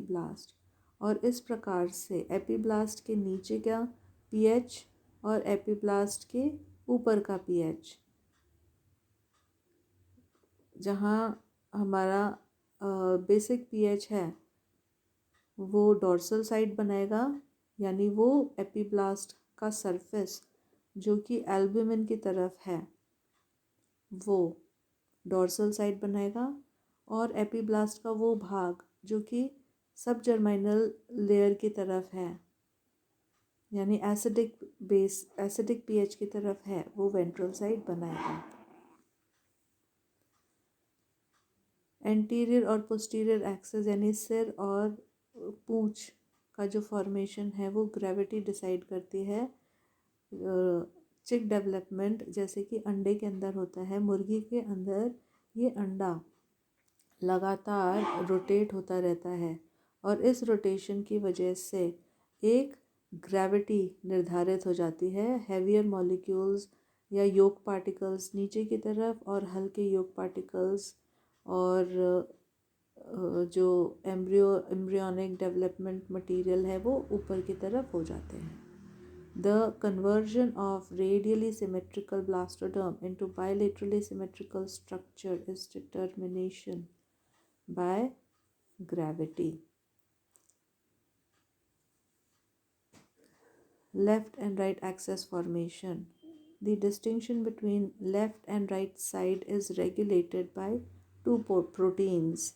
Epiblast. और इस प्रकार से एपीब्लास्ट के नीचे का पीएच और एपीब्लास्ट के ऊपर का पीएच, जहाँ हमारा बेसिक पीएच है वो डॉर्सल साइड बनाएगा, यानी वो एपीब्लास्ट का सरफेस जो कि एल्ब्यूमिन की तरफ है वो डॉर्सल साइड बनाएगा, और एपीब्लास्ट का वो भाग जो कि सब जर्माइनल लेयर की तरफ है, यानी एसिडिक पीएच की तरफ है, वो वेंट्रल साइड बनाएगा। एंटीरियर और पोस्टीरियर एक्सिस यानी सिर और पूंछ का जो फॉर्मेशन है वो ग्रेविटी डिसाइड करती है। चिक डेवलपमेंट जैसे कि अंडे के अंदर होता है, मुर्गी के अंदर ये अंडा लगातार रोटेट होता रहता है, और इस रोटेशन की वजह से एक ग्रेविटी निर्धारित हो जाती है। हैवियर मॉलिक्यूल्स या योक पार्टिकल्स नीचे की तरफ और हल्के योक पार्टिकल्स और जो एम्ब्रियोनिक डेवलपमेंट मटेरियल है वो ऊपर की तरफ हो जाते हैं। The conversion of radially symmetrical blastoderm into bilaterally symmetrical structure is determination by gravity. Left and right axis formation. The distinction between left and right side is regulated by two proteins,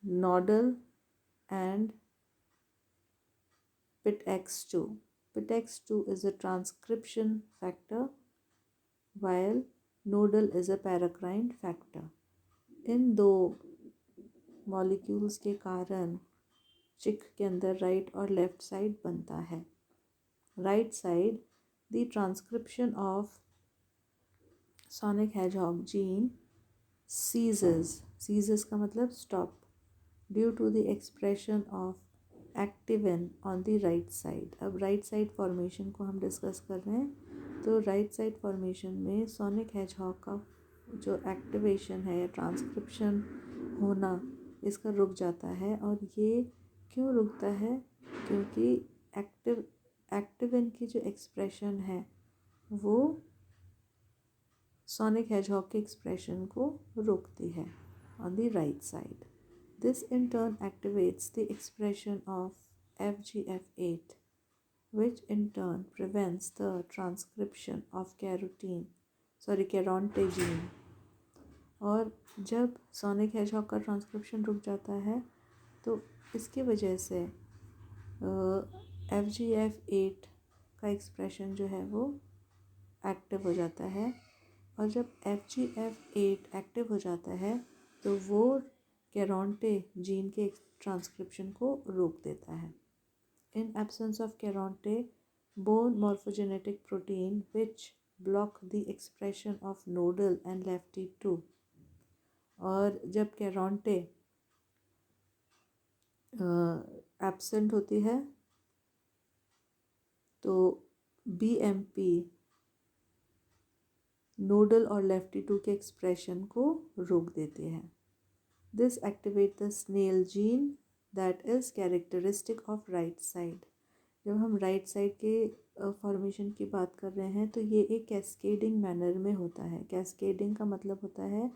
nodal and PITX2. PITX2 is a transcription factor while nodal is a paracrine factor. इन दो molecules के कारण चिक के अंदर right और left side बनता है। Right side, the transcription of sonic hedgehog gene ceases का मतलब stop due to the expression of activin on the right side. अब राइट साइड फॉर्मेशन को हम डिस्कस कर रहे हैं। तो राइट साइड फॉर्मेशन में सोनिक हेजहॉग का जो एक्टिवेशन है या ट्रांसक्रिप्शन होना इसका रुक जाता है। और ये क्यों रुकता है? क्योंकि एक्टिविन की जो एक्सप्रेशन है वो सोनिक हेजहॉग के एक्सप्रेशन को रोकती है on the right side. This in turn activates the expression of FGF8, which in turn prevents the transcription of Caronte gene. और जब सोनिक हेजहॉग का ट्रांसक्रिप्शन रुक जाता है तो इसकी वजह से FGF8 का एक्सप्रेशन जो है वो एक्टिव हो जाता है। और जब FGF8 एक्टिव हो जाता है तो वो कैरोंटे जीन के ट्रांसक्रिप्शन को रोक देता है। In absence of Caronte, bone morphogenetic protein which block the expression of nodal and lefty 2। और जब कैरोंटे एब्सेंट होती है तो BMP नोडल और लेफ्टी 2 के एक्सप्रेशन को रोक देती है। This activates the snail gene that is characteristic of right side. जब हम राइट साइड के फॉर्मेशन की बात कर रहे हैं तो ये एक कैस्केडिंग मैनर में होता है। कैस्केडिंग का मतलब होता है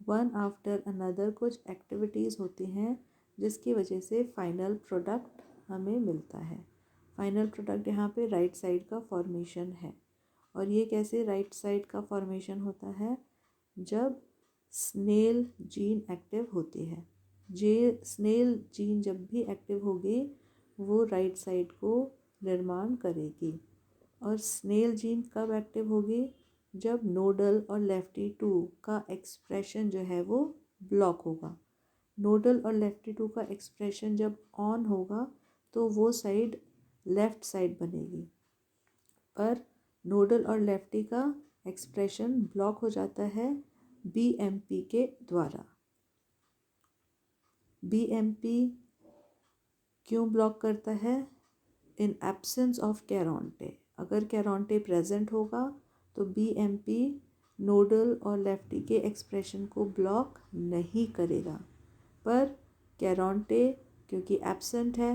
वन आफ्टर अनदर कुछ एक्टिविटीज़ होती हैं जिसकी वजह से फाइनल प्रोडक्ट हमें मिलता है। फाइनल प्रोडक्ट यहाँ पे राइट साइड का फॉर्मेशन है। और ये कैसे राइट साइड का फॉर्मेशन होता है? जब स्नेल जीन एक्टिव होती है। स्नेल जीन जब भी एक्टिव होगी वो राइट साइड को निर्माण करेगी। और स्नेल जीन कब एक्टिव होगी? जब नोडल और लेफ्टी 2 का एक्सप्रेशन जो है वो ब्लॉक होगा। नोडल और लेफ्टी 2 का एक्सप्रेशन जब ऑन होगा तो वो साइड लेफ्ट साइड बनेगी, पर नोडल और लेफ्टी का एक्सप्रेशन ब्लॉक हो जाता है BMP के द्वारा। BMP क्यों ब्लॉक करता है? In absence of Caronte. अगर कैरोंटे प्रेजेंट होगा तो BMP नोडल और लेफ्टी के एक्सप्रेशन को ब्लॉक नहीं करेगा, पर कैरोंटे क्योंकि एब्सेंट है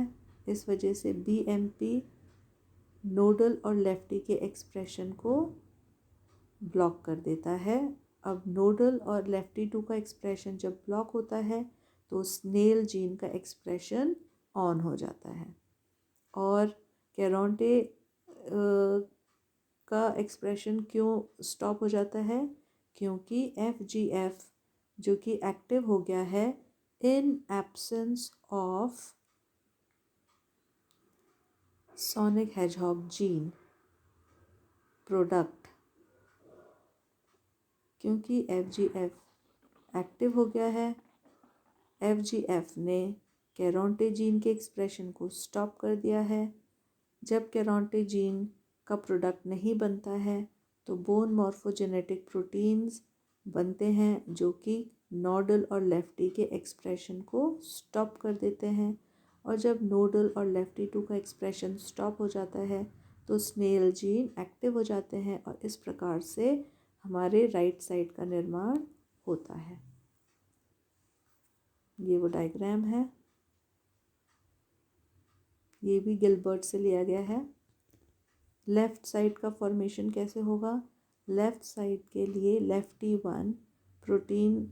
इस वजह से BMP नोडल और लेफ्टी के एक्सप्रेशन को ब्लॉक कर देता है। अब नोडल और लेफ्टी टू का एक्सप्रेशन जब ब्लॉक होता है तो स्नेल जीन का एक्सप्रेशन ऑन हो जाता है और कैरोंटे का एक्सप्रेशन क्यों स्टॉप हो जाता है? क्योंकि FGF जो कि एक्टिव हो गया है in absence of sonic hedgehog gene product. क्योंकि FGF एक्टिव हो गया है, FGF ने कैरोंटे जीन के एक्सप्रेशन को स्टॉप कर दिया है। जब कैरोंटे जीन का प्रोडक्ट नहीं बनता है तो बोन मॉर्फोजेनेटिक प्रोटीन्स बनते हैं जो कि नोडल और लेफ्टी के एक्सप्रेशन को स्टॉप कर देते हैं। और जब नोडल और लेफ्टी टू का एक्सप्रेशन स्टॉप हो जाता है तो स्नेल जीन एक्टिव हो जाते हैं और इस प्रकार से हमारे राइट साइड का निर्माण होता है। ये वो डायग्राम है, ये भी गिलबर्ट से लिया गया है। लेफ़्ट साइड का फॉर्मेशन कैसे होगा? लेफ़्ट साइड के लिए लेफ्टी वन प्रोटीन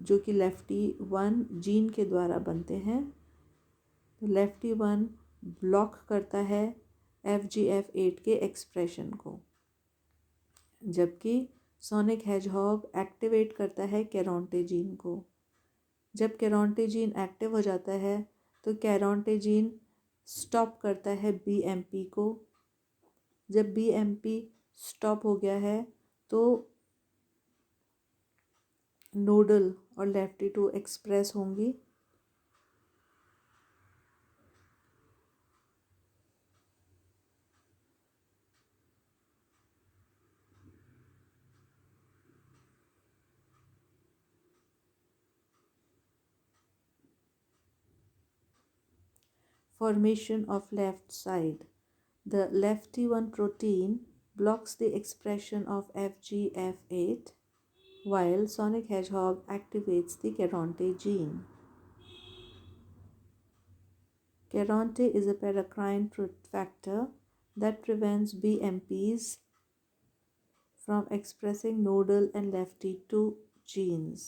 जो कि लेफ्टी वन जीन के द्वारा बनते हैं, तो लेफ्टी वन ब्लॉक करता है FGF8 के एक्सप्रेशन को, जबकि सोनिक हेजहॉग एक्टिवेट करता है कैरोंटे जीन को। जब कैरोंटे जीन एक्टिव हो जाता है तो कैरोंटे जीन स्टॉप करता है BMP को। जब BMP स्टॉप हो गया है तो नोडल और लेफ्टी टू एक्सप्रेस होंगी। Formation of left side. The lefty one protein blocks the expression of FGF8 while Sonic Hedgehog activates the Caronte gene. Caronte is a paracrine factor that prevents BMPs from expressing nodal and lefty 2 genes,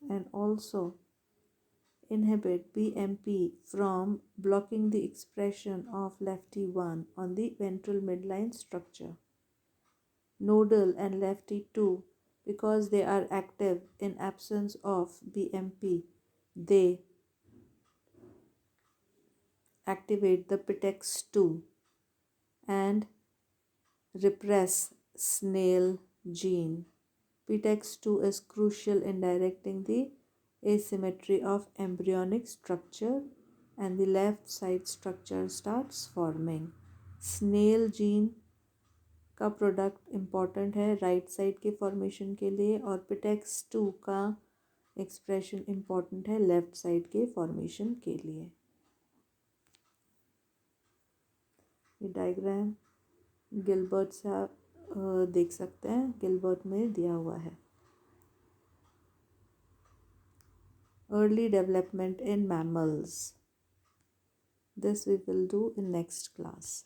and also inhibit BMP from blocking the expression of lefty 1 on the ventral midline structure. Nodal and lefty 2, because they are active in absence of BMP, they activate the PTEX2 and repress snail gene. PTEX2 is crucial in directing the asymmetry of embryonic structure and the left side structure starts forming. snail gene का product important है right side के formation के लिए और PTEX2 का expression important है left side के formation के लिए। ये डायग्राम गिलबर्ट से आप देख सकते हैं, गिलबर्ट में दिया हुआ है। Early development in mammals, this we will do in next class.